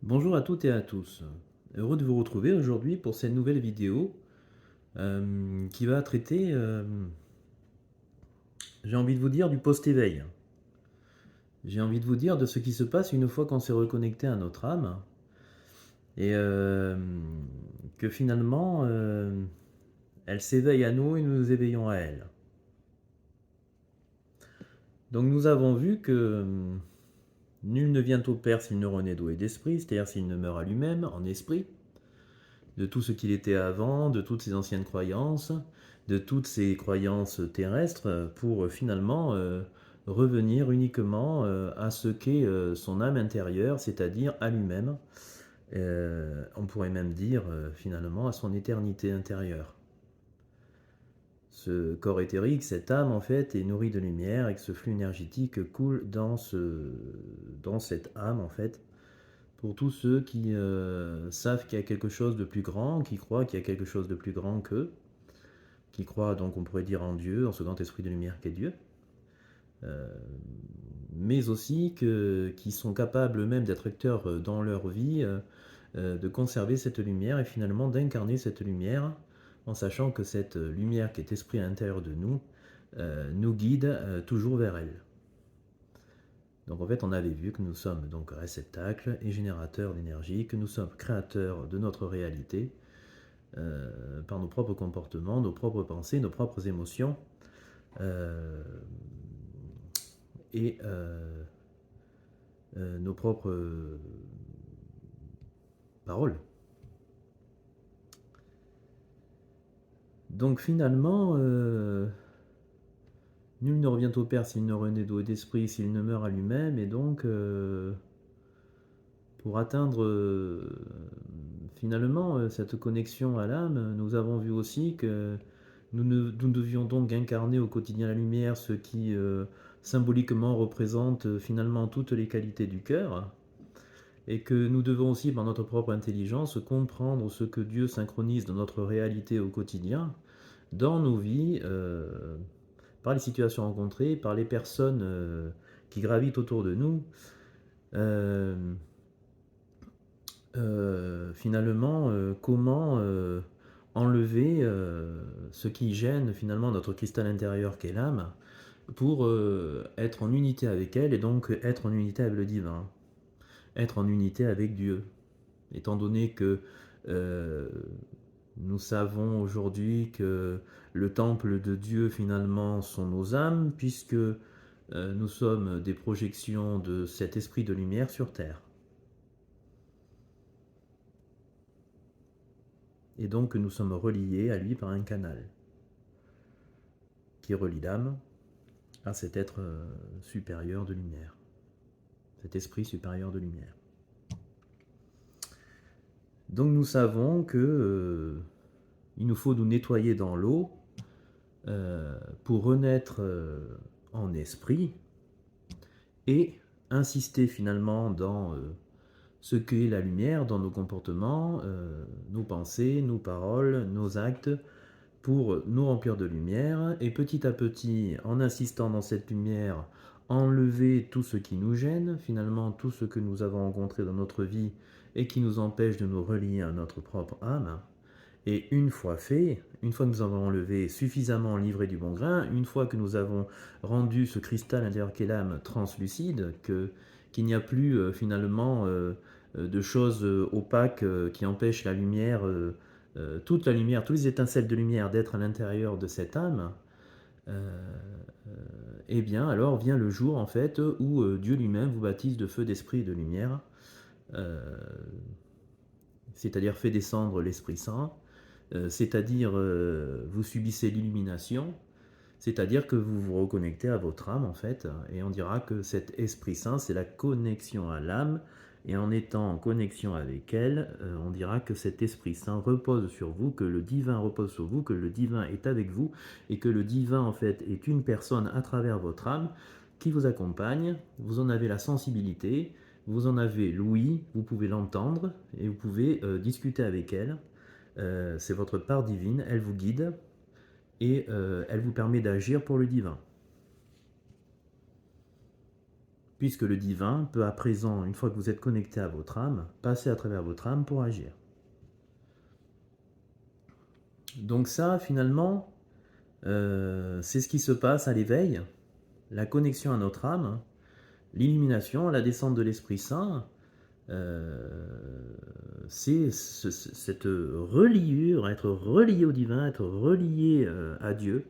Bonjour à toutes et à tous. Heureux de vous retrouver aujourd'hui pour cette nouvelle vidéo qui va traiter, j'ai envie de vous dire, du post-éveil. J'ai envie de vous dire de ce qui se passe une fois qu'on s'est reconnecté à notre âme et que finalement elle s'éveille à nous et nous nous éveillons à elle. Donc nous avons vu que nul ne vient au Père s'il ne renaît d'eau et d'esprit, c'est-à-dire s'il ne meurt à lui-même en esprit, de tout ce qu'il était avant, de toutes ses anciennes croyances, de toutes ses croyances terrestres, pour finalement revenir uniquement à ce qu'est son âme intérieure, c'est-à-dire à lui-même. On pourrait même dire finalement à son éternité intérieure. Ce corps éthérique, cette âme en fait, est nourrie de lumière et que ce flux énergétique coule dans cette âme en fait, pour tous ceux qui savent qu'il y a quelque chose de plus grand, qui croient qu'il y a quelque chose de plus grand qu'eux, qui croient donc on pourrait dire en Dieu, en ce grand esprit de lumière qu'est Dieu, euh, mais aussi qui sont capables même d'être acteurs dans leur vie, de conserver cette lumière et finalement d'incarner cette lumière, en sachant que cette lumière qui est esprit à l'intérieur de nous, nous guide toujours vers elle. Donc en fait, on avait vu que nous sommes donc réceptacles et générateurs d'énergie, que nous sommes créateurs de notre réalité par nos propres comportements, nos propres pensées, nos propres émotions euh, et nos propres paroles. Donc finalement, nul ne revient au Père s'il ne renaît d'eau et d'esprit, s'il ne meurt à lui-même, et donc pour atteindre finalement cette connexion à l'âme, nous avons vu aussi que nous devions donc incarner au quotidien la lumière, ce qui symboliquement représente finalement toutes les qualités du cœur, et que nous devons aussi, par notre propre intelligence, comprendre ce que Dieu synchronise dans notre réalité au quotidien, dans nos vies, par les situations rencontrées, par les personnes qui gravitent autour de nous. Euh, Finalement, comment enlever ce qui gêne finalement notre cristal intérieur qu'est l'âme pour être en unité avec elle et donc être en unité avec le divin, être en unité avec Dieu. Étant donné que euh, nous savons aujourd'hui que le temple de Dieu finalement sont nos âmes, puisque nous sommes des projections de cet esprit de lumière sur Terre. Et donc nous sommes reliés à lui par un canal qui relie l'âme à cet être supérieur de lumière, cet esprit supérieur de lumière. Donc nous savons que il nous faut nous nettoyer dans l'eau pour renaître en esprit et insister finalement dans ce qu'est la lumière, dans nos comportements, nos pensées, nos paroles, nos actes, pour nous remplir de lumière, et petit à petit, en insistant dans cette lumière, enlever tout ce qui nous gêne, finalement tout ce que nous avons rencontré dans notre vie et qui nous empêche de nous relier à notre propre âme. Et une fois fait, une fois que nous avons enlevé suffisamment livré du bon grain, une fois que nous avons rendu ce cristal intérieur qu'est l'âme translucide, qu'il n'y a plus finalement de choses opaques qui empêchent la lumière, toute la lumière, toutes les étincelles de lumière d'être à l'intérieur de cette âme, euh, eh bien alors vient le jour en fait où Dieu lui-même vous baptise de feu, d'esprit et de lumière, euh, c'est-à-dire fait descendre l'Esprit Saint, c'est-à-dire vous subissez l'illumination, c'est-à-dire que vous vous reconnectez à votre âme en fait, et on dira que cet Esprit Saint c'est la connexion à l'âme, et en étant en connexion avec elle, on dira que cet Esprit Saint repose sur vous, que le divin repose sur vous, que le divin est avec vous, et que le divin en fait est une personne à travers votre âme qui vous accompagne, vous en avez la sensibilité, vous en avez l'ouïe, vous pouvez l'entendre, et vous pouvez discuter avec elle. C'est votre part divine, elle vous guide, et elle vous permet d'agir pour le divin. puisque le divin peut à présent, une fois que vous êtes connecté à votre âme, passer à travers votre âme pour agir. Donc ça, finalement, c'est ce qui se passe à l'éveil, la connexion à notre âme, l'illumination, la descente de l'Esprit Saint, c'est cette reliure, être relié au divin, être relié à Dieu.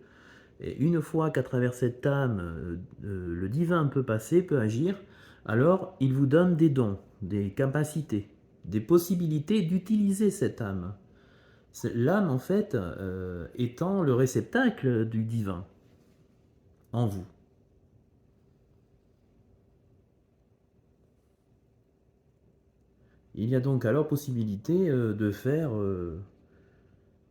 Et une fois qu'à travers cette âme, le divin peut passer, peut agir, alors il vous donne des dons, des capacités, des possibilités d'utiliser cette âme. L'âme, en fait, étant le réceptacle du divin en vous. Il y a donc alors possibilité de faire,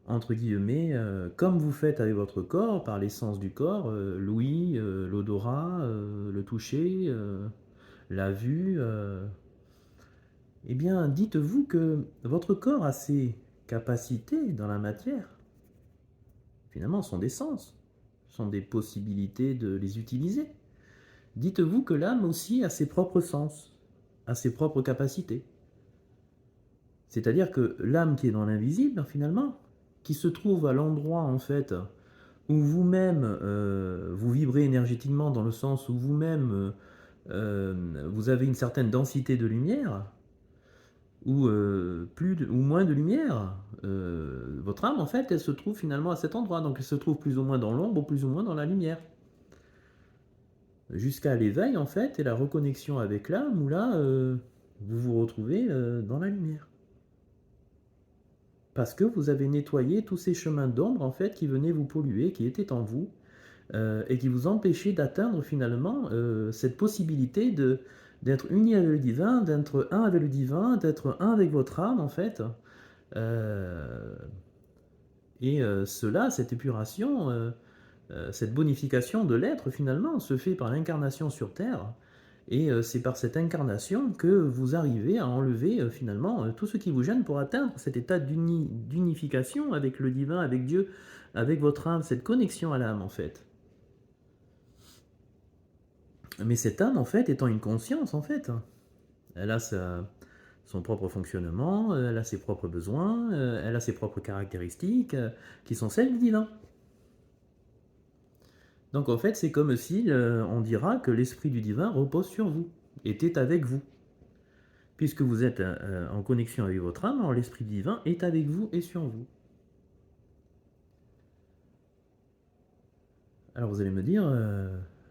entre guillemets, comme vous faites avec votre corps, par l'essence du corps, l'ouïe, l'odorat, le toucher, la vue. Eh bien, dites-vous que votre corps a ses capacités dans la matière. Finalement, sont des sens, sont des possibilités de les utiliser. Dites-vous que l'âme aussi a ses propres sens, a ses propres capacités. C'est-à-dire que l'âme qui est dans l'invisible, finalement, qui se trouve à l'endroit, en fait, où vous-même, vous vibrez énergétiquement, dans le sens où vous-même, vous avez une certaine densité de lumière, ou, ou moins de lumière, votre âme, en fait, elle se trouve finalement à cet endroit. Donc elle se trouve plus ou moins dans l'ombre, ou plus ou moins dans la lumière. Jusqu'à l'éveil, en fait, et la reconnexion avec l'âme, où là, vous vous retrouvez dans la lumière. Parce que vous avez nettoyé tous ces chemins d'ombre, en fait, qui venaient vous polluer, qui étaient en vous, et qui vous empêchaient d'atteindre finalement cette possibilité d'être uni avec le divin, d'être un avec le divin, d'être un avec votre âme, en fait. Euh, et cela, cette épuration, cette bonification de l'être, finalement, se fait par l'incarnation sur Terre. Et c'est par cette incarnation que vous arrivez à enlever finalement tout ce qui vous gêne pour atteindre cet état d'unification avec le divin, avec Dieu, avec votre âme, cette connexion à l'âme en fait. Mais cette âme en fait étant une conscience en fait, elle a son propre fonctionnement, elle a ses propres besoins, elle a ses propres caractéristiques qui sont celles du divin. Donc en fait c'est comme si on dira que l'esprit du divin repose sur vous, était avec vous. Puisque vous êtes en connexion avec votre âme, alors l'Esprit divin est avec vous et sur vous. Alors vous allez me dire,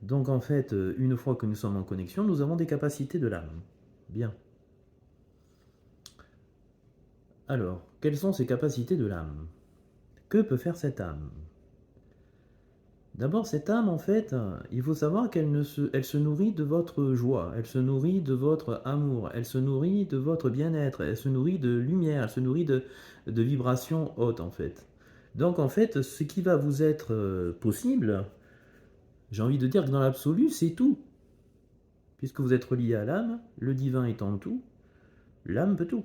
donc en fait, une fois que nous sommes en connexion, nous avons des capacités de l'âme. Bien. Alors, quelles sont ces capacités de l'âme? Que peut faire cette âme? D'abord, cette âme, en fait, il faut savoir elle se nourrit de votre joie, elle se nourrit de votre amour, elle se nourrit de votre bien-être, elle se nourrit de lumière, elle se nourrit de vibrations hautes, en fait. Donc, en fait, ce qui va vous être possible, j'ai envie de dire que dans l'absolu, c'est tout. Puisque vous êtes relié à l'âme, le divin étant tout, l'âme peut tout.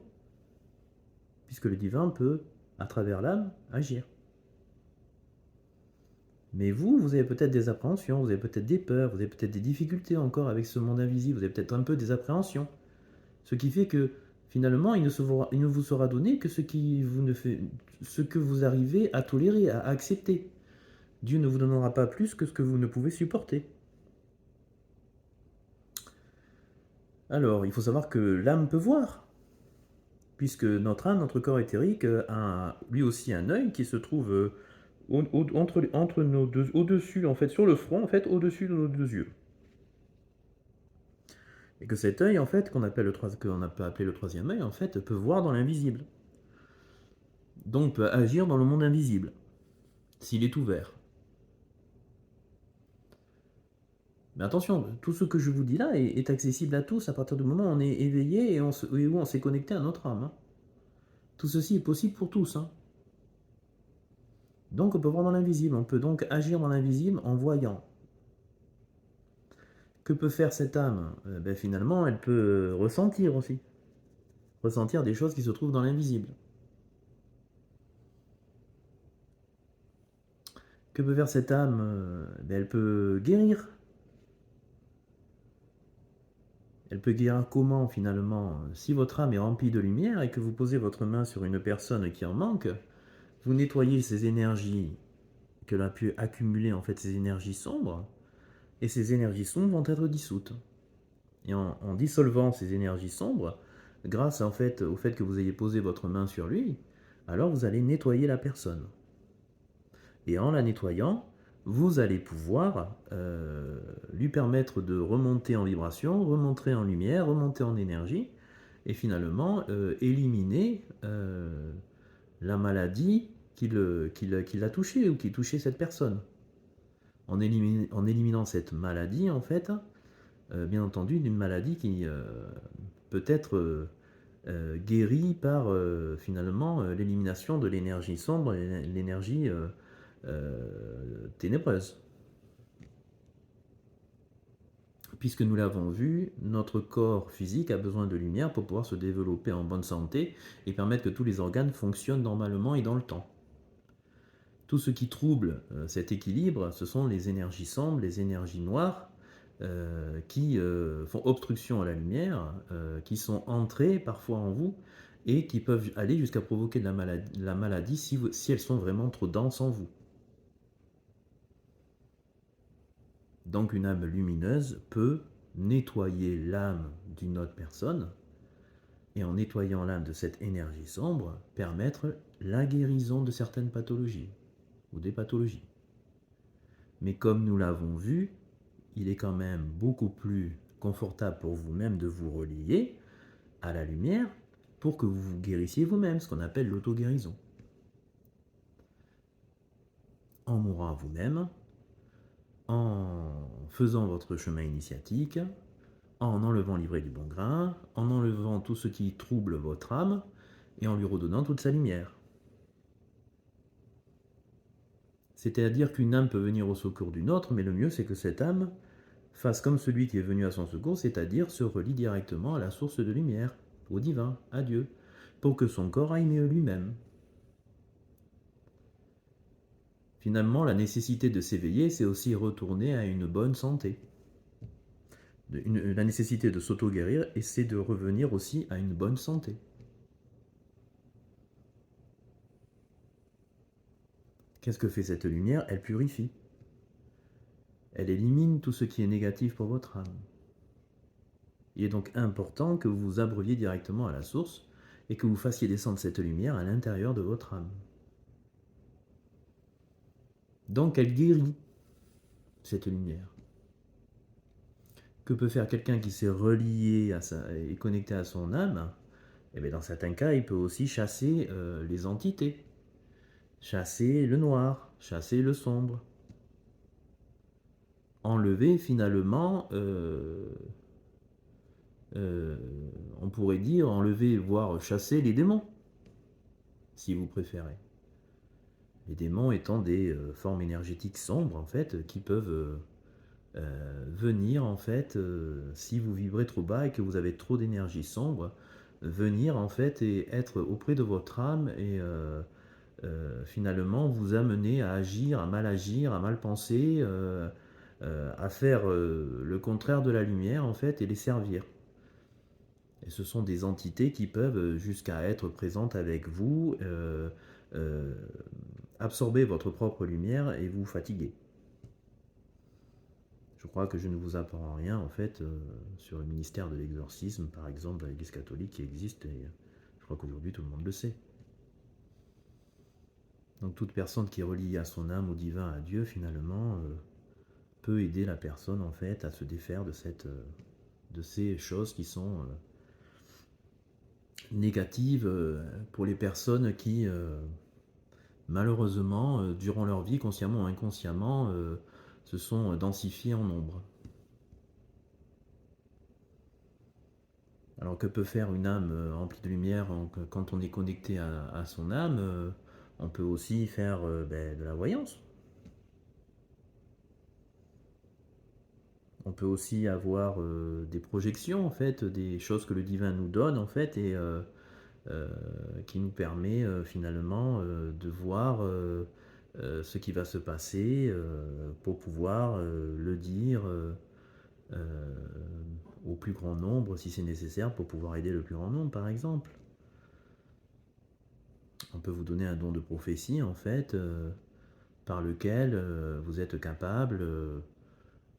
Puisque le divin peut, à travers l'âme, agir. Mais vous, vous avez peut-être des appréhensions, vous avez peut-être des peurs, vous avez peut-être des difficultés encore avec ce monde invisible, vous avez peut-être un peu des appréhensions. Ce qui fait que, finalement, il ne vous sera donné que ce que vous arrivez à tolérer, à accepter. Dieu ne vous donnera pas plus que ce que vous ne pouvez supporter. Alors, il faut savoir que l'âme peut voir, puisque notre âme, notre corps éthérique, a lui aussi un œil qui se trouve entre nos deux, au-dessus, en fait, sur le front, en fait, au-dessus de nos deux yeux. Et que cet œil, en fait, qu'on peut appeler le troisième œil, en fait, peut voir dans l'invisible. Donc peut agir dans le monde invisible, s'il est ouvert. Mais attention, tout ce que je vous dis là est accessible à tous à partir du moment où on est éveillé et où on s'est connecté à notre âme. Hein. Tout ceci est possible pour tous. Hein. Donc on peut voir dans l'invisible, on peut donc agir dans l'invisible en voyant. Que peut faire cette âme? Finalement, elle peut ressentir aussi. Ressentir des choses qui se trouvent dans l'invisible. Que peut faire cette âme? Elle peut guérir. Elle peut guérir comment finalement? Si votre âme est remplie de lumière et que vous posez votre main sur une personne qui en manque, vous nettoyez ces énergies que l'on a pu accumuler, en fait, ces énergies sombres, et ces énergies sombres vont être dissoutes. Et en dissolvant ces énergies sombres, grâce en fait, au fait que vous ayez posé votre main sur lui, alors vous allez nettoyer la personne. Et en la nettoyant, vous allez pouvoir lui permettre de remonter en vibration, remonter en lumière, remonter en énergie, et finalement éliminer la maladie qui l'a touché ou qui touchait cette personne. En éliminant cette maladie, en fait, bien entendu, d'une maladie qui peut être guérie par finalement l'élimination de l'énergie sombre et l'énergie ténébreuse. Puisque nous l'avons vu, notre corps physique a besoin de lumière pour pouvoir se développer en bonne santé et permettre que tous les organes fonctionnent normalement et dans le temps. Tout ce qui trouble cet équilibre, ce sont les énergies sombres, les énergies noires, qui font obstruction à la lumière, qui sont entrées parfois en vous et qui peuvent aller jusqu'à provoquer de la maladie si elles sont vraiment trop denses en vous. Donc une âme lumineuse peut nettoyer l'âme d'une autre personne et en nettoyant l'âme de cette énergie sombre, permettre la guérison de certaines pathologies ou des pathologies. Mais comme nous l'avons vu, il est quand même beaucoup plus confortable pour vous-même de vous relier à la lumière pour que vous vous guérissiez vous-même, ce qu'on appelle l'auto-guérison. En mourant à vous-même, en faisant votre chemin initiatique, en enlevant l'ivraie du bon grain, en enlevant tout ce qui trouble votre âme et en lui redonnant toute sa lumière. C'est-à-dire qu'une âme peut venir au secours d'une autre, mais le mieux c'est que cette âme fasse comme celui qui est venu à son secours, c'est-à-dire se relie directement à la source de lumière, au divin, à Dieu, pour que son corps aille mieux lui-même. Finalement, la nécessité de s'éveiller, c'est aussi retourner à une bonne santé. La nécessité de s'auto-guérir, et c'est de revenir aussi à une bonne santé. Qu'est-ce que fait cette lumière? Elle purifie. Elle élimine tout ce qui est négatif pour votre âme. Il est donc important que vous vous abreuviez directement à la source et que vous fassiez descendre cette lumière à l'intérieur de votre âme. Donc elle guérit cette lumière. Que peut faire quelqu'un qui s'est relié et connecté à son âme? Eh bien, dans certains cas, il peut aussi chasser les entités, chasser le noir, chasser le sombre. Enlever finalement, on pourrait dire enlever, voire chasser les démons, si vous préférez. Les démons étant des formes énergétiques sombres, en fait, qui peuvent venir, en fait, si vous vibrez trop bas et que vous avez trop d'énergie sombre, venir, en fait, et être auprès de votre âme et finalement vous amener à agir, à mal penser, à faire le contraire de la lumière, en fait, et les servir. Et ce sont des entités qui peuvent jusqu'à être présentes avec vous, euh, absorber votre propre lumière et vous fatiguer. Je crois que je ne vous apprends rien en fait sur le ministère de l'exorcisme, par exemple, de l'Église catholique qui existe, et je crois qu'aujourd'hui tout le monde le sait. Donc toute personne qui est reliée à son âme, au divin, à Dieu, finalement, peut aider la personne en fait à se défaire de ces choses qui sont négatives pour les personnes qui malheureusement, durant leur vie, consciemment ou inconsciemment, se sont densifiés en nombre. Alors que peut faire une âme remplie de lumière quand on est connecté à son âme? On peut aussi faire de la voyance. On peut aussi avoir des projections, en fait, des choses que le divin nous donne, en fait, et qui nous permet finalement de voir ce qui va se passer pour pouvoir le dire au plus grand nombre si c'est nécessaire pour pouvoir aider le plus grand nombre, par exemple. On peut vous donner un don de prophétie, en fait, par lequel vous êtes capable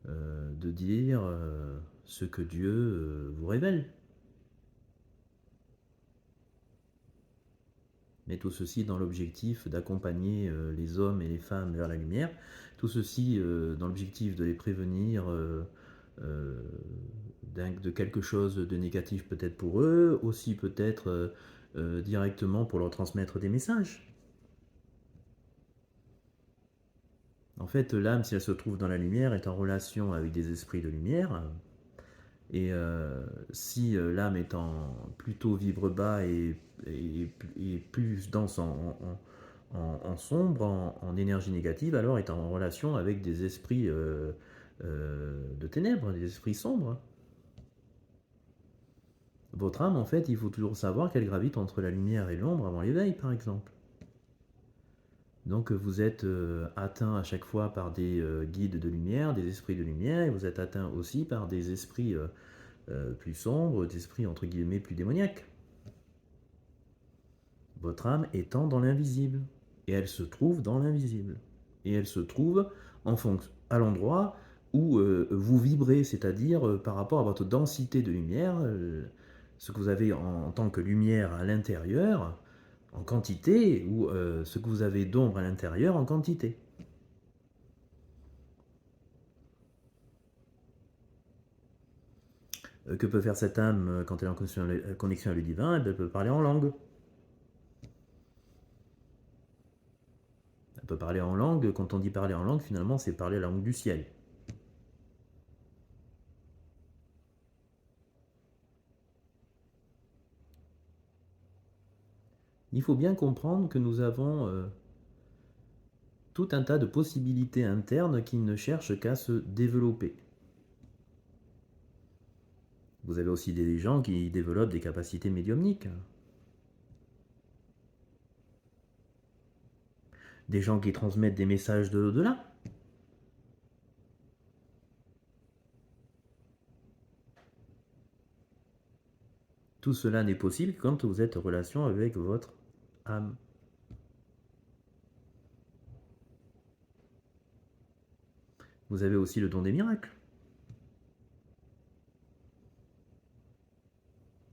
de dire ce que Dieu vous révèle. Mais tout ceci dans l'objectif d'accompagner les hommes et les femmes vers la lumière, tout ceci dans l'objectif de les prévenir euh, de quelque chose de négatif peut-être pour eux, aussi peut-être directement pour leur transmettre des messages. En fait, l'âme, si elle se trouve dans la lumière, est en relation avec des esprits de lumière. Et si l'âme plutôt vibre bas et plus dense en sombre, en énergie négative, alors est en relation avec des esprits de ténèbres, des esprits sombres. Votre âme, en fait, il faut toujours savoir qu'elle gravite entre la lumière et l'ombre avant l'éveil, par exemple. Donc vous êtes atteint à chaque fois par des guides de lumière, des esprits de lumière, et vous êtes atteint aussi par des esprits plus sombres, des esprits entre guillemets plus démoniaques. Votre âme étant dans l'invisible, et elle se trouve dans l'invisible. Et elle se trouve à l'endroit où vous vibrez, c'est-à-dire par rapport à votre densité de lumière, ce que vous avez en tant que lumière à l'intérieur, en quantité, ou ce que vous avez d'ombre à l'intérieur en quantité. Que peut faire cette âme quand elle est en connexion avec le divin? Elle peut parler en langue. Elle peut parler en langue. Quand on dit parler en langue, finalement, c'est parler la langue du ciel. Il faut bien comprendre que nous avons tout un tas de possibilités internes qui ne cherchent qu'à se développer. Vous avez aussi des gens qui développent des capacités médiumniques. Des gens qui transmettent des messages de l'au-delà. Tout cela n'est possible que quand vous êtes en relation avec votre âme. Vous avez aussi le don des miracles.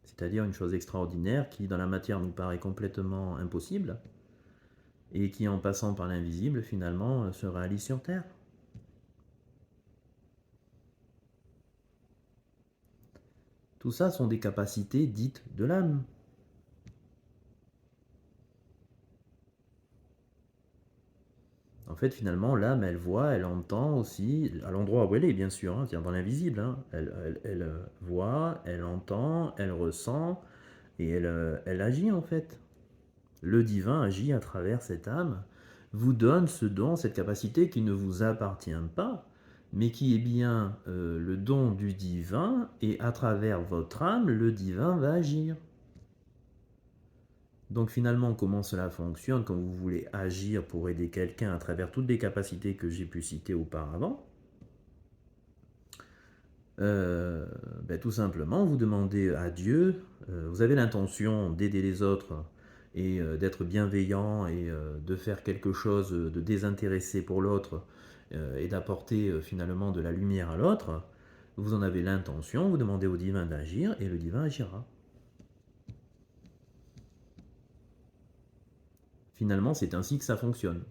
C'est-à-dire une chose extraordinaire qui, dans la matière, nous paraît complètement impossible, et qui, en passant par l'invisible, finalement, se réalise sur Terre. Tout ça sont des capacités dites de l'âme. En fait, finalement, l'âme, elle voit, elle entend aussi, à l'endroit où elle est, bien sûr, hein, dans l'invisible. Hein. Elle voit, elle entend, elle ressent, et elle agit, en fait. Le divin agit à travers cette âme, vous donne ce don, cette capacité qui ne vous appartient pas, mais qui est bien le don du divin, et à travers votre âme, le divin va agir. Donc finalement, comment cela fonctionne quand vous voulez agir pour aider quelqu'un à travers toutes les capacités que j'ai pu citer auparavant? Tout simplement, vous demandez à Dieu, vous avez l'intention d'aider les autres et d'être bienveillant et de faire quelque chose de désintéressé pour l'autre et d'apporter finalement de la lumière à l'autre. Vous en avez l'intention, vous demandez au divin d'agir et le divin agira. Finalement, c'est ainsi que ça fonctionne.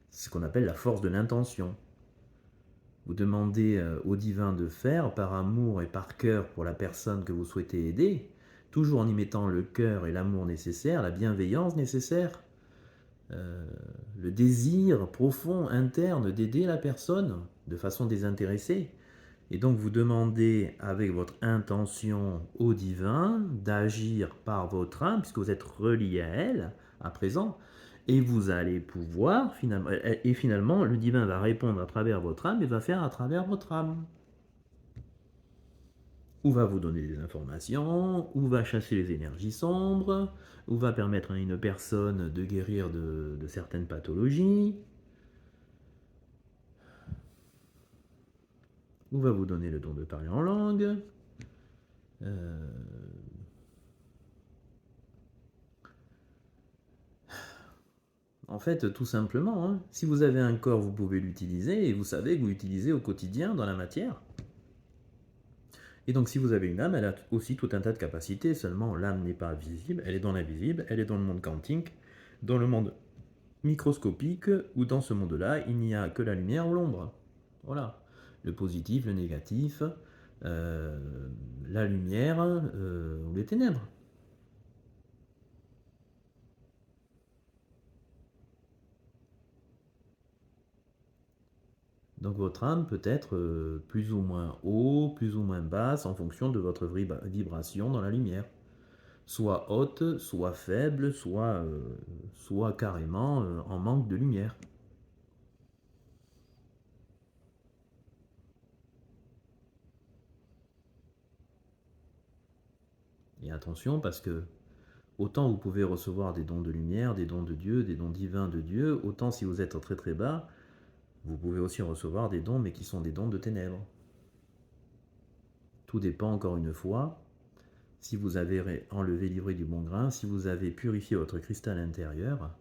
C'est ce qu'on appelle la force de l'intention. Vous demandez au divin de faire par amour et par cœur pour la personne que vous souhaitez aider, toujours en y mettant le cœur et l'amour nécessaire, la bienveillance nécessaire, le désir profond, interne d'aider la personne de façon désintéressée. Et donc vous demandez avec votre intention au divin d'agir par votre âme, puisque vous êtes relié à elle à présent, et vous allez pouvoir, finalement, le divin va répondre à travers votre âme et va faire à travers votre âme. Ou va vous donner des informations, ou va chasser les énergies sombres, ou va permettre à une personne de guérir de certaines pathologies, ou va vous donner le don de parler en langue, Euh, En fait, tout simplement, hein, si vous avez un corps, vous pouvez l'utiliser et vous savez que vous l'utilisez au quotidien dans la matière. Et donc, si vous avez une âme, elle a aussi tout un tas de capacités, seulement l'âme n'est pas visible, elle est dans l'invisible, elle est dans le monde quantique, dans le monde microscopique, où dans ce monde-là, il n'y a que la lumière ou l'ombre. Voilà. Le positif, le négatif, euh, la lumière ou les ténèbres. Donc votre âme peut être plus ou moins haut, plus ou moins basse en fonction de votre vibration dans la lumière. Soit haute, soit faible, soit carrément en manque de lumière. Et attention parce que autant vous pouvez recevoir des dons de lumière, des dons de Dieu, des dons divins de Dieu, autant si vous êtes très très bas, vous pouvez aussi recevoir des dons mais qui sont des dons de ténèbres. Tout dépend encore une fois si vous avez enlevé l'ivraie du bon grain, si vous avez purifié votre cristal intérieur.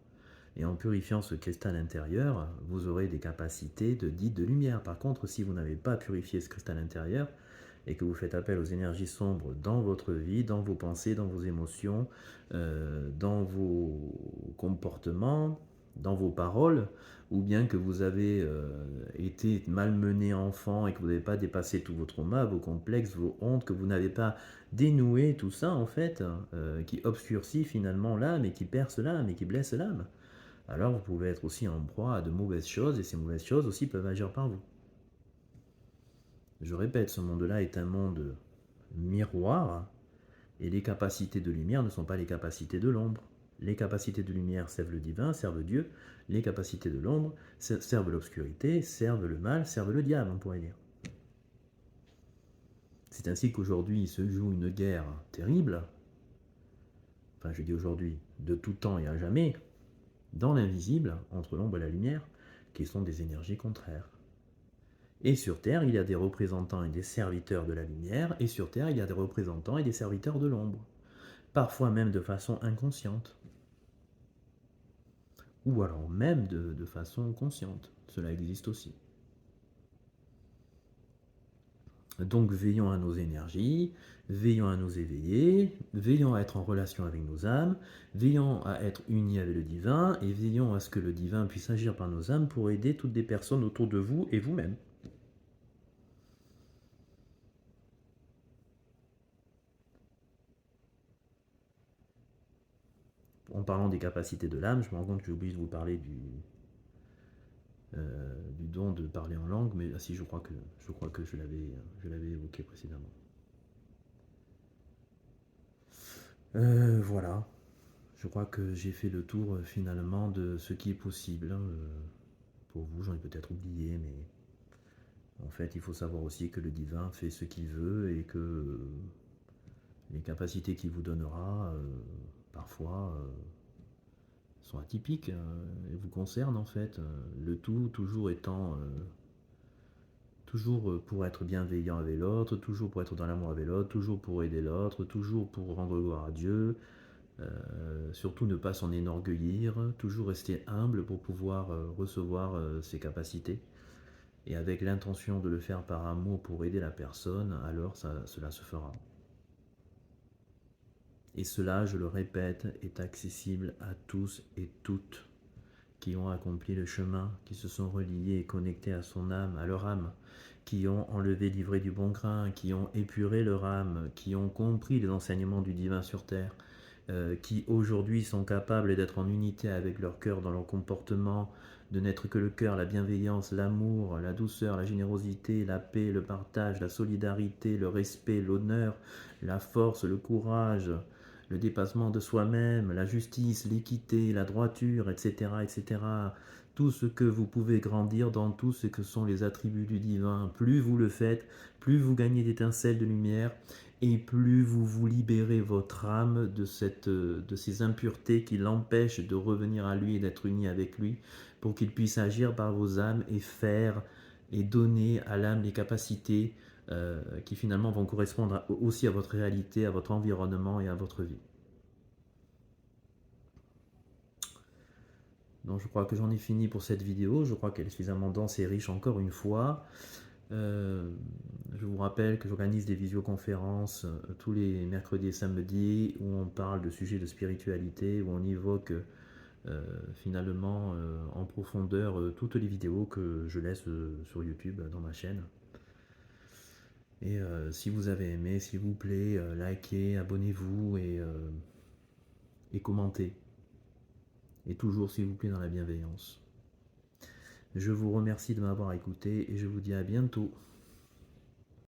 Et en purifiant ce cristal intérieur, vous aurez des capacités dites de lumière. Par contre, si vous n'avez pas purifié ce cristal intérieur et que vous faites appel aux énergies sombres dans votre vie, dans vos pensées, dans vos émotions, dans vos comportements, dans vos paroles, ou bien que vous avez été malmené enfant et que vous n'avez pas dépassé tous vos traumas, vos complexes, vos hontes, que vous n'avez pas dénoué tout ça en fait, qui obscurcit finalement l'âme et qui perce l'âme et qui blesse l'âme, alors vous pouvez être aussi en proie à de mauvaises choses et ces mauvaises choses aussi peuvent agir par vous. Je répète, ce monde-là est un monde miroir et les capacités de lumière ne sont pas les capacités de l'ombre. Les capacités de lumière servent le divin, servent Dieu. Les capacités de l'ombre servent l'obscurité, servent le mal, servent le diable, on pourrait dire. C'est ainsi qu'aujourd'hui il se joue une guerre terrible, enfin je dis aujourd'hui, de tout temps et à jamais, dans l'invisible, entre l'ombre et la lumière, qui sont des énergies contraires. Et sur Terre, il y a des représentants et des serviteurs de la lumière, et sur Terre, il y a des représentants et des serviteurs de l'ombre, parfois même de façon inconsciente, ou alors même de façon consciente. Cela existe aussi. Donc veillons à nos énergies, veillons à nous éveiller, veillons à être en relation avec nos âmes, veillons à être unis avec le divin, et veillons à ce que le divin puisse agir par nos âmes pour aider toutes les personnes autour de vous et vous-même. En parlant des capacités de l'âme, je me rends compte que j'ai oublié de vous parler du don de parler en langue, mais si je crois que je l'avais évoqué précédemment. Voilà, je crois que j'ai fait le tour finalement de ce qui est possible. Pour vous, j'en ai peut-être oublié, mais en fait, il faut savoir aussi que le divin fait ce qu'il veut et que les capacités qu'il vous donnera, parfois, sont atypiques et vous concernent en fait. Le tout toujours étant toujours pour être bienveillant avec l'autre, toujours pour être dans l'amour avec l'autre, toujours pour aider l'autre, toujours pour rendre gloire à Dieu, surtout ne pas s'en énorgueillir, toujours rester humble pour pouvoir recevoir ses capacités. Et avec l'intention de le faire par amour pour aider la personne, alors cela se fera. Et cela, je le répète, est accessible à tous et toutes qui ont accompli le chemin, qui se sont reliés et connectés à son âme, à leur âme, qui ont enlevé l'ivraie du bon grain, qui ont épuré leur âme, qui ont compris les enseignements du divin sur terre, qui aujourd'hui sont capables d'être en unité avec leur cœur dans leur comportement, de n'être que le cœur, la bienveillance, l'amour, la douceur, la générosité, la paix, le partage, la solidarité, le respect, l'honneur, la force, le courage, le dépassement de soi-même, la justice, l'équité, la droiture, etc., etc. Tout ce que vous pouvez grandir dans tout ce que sont les attributs du divin, plus vous le faites, plus vous gagnez d'étincelles de lumière, et plus vous vous libérez votre âme de ces impuretés qui l'empêchent de revenir à lui et d'être uni avec lui, pour qu'il puisse agir par vos âmes et faire et donner à l'âme les capacités qui finalement vont correspondre aussi à votre réalité, à votre environnement et à votre vie. Donc je crois que j'en ai fini pour cette vidéo, je crois qu'elle est suffisamment dense et riche encore une fois. Je vous rappelle que j'organise des visioconférences tous les mercredis et samedis où on parle de sujets de spiritualité, où on évoque finalement en profondeur toutes les vidéos que je laisse sur YouTube dans ma chaîne. Et si vous avez aimé, s'il vous plaît, likez, abonnez-vous et commentez. Et toujours, s'il vous plaît, dans la bienveillance. Je vous remercie de m'avoir écouté et je vous dis à bientôt.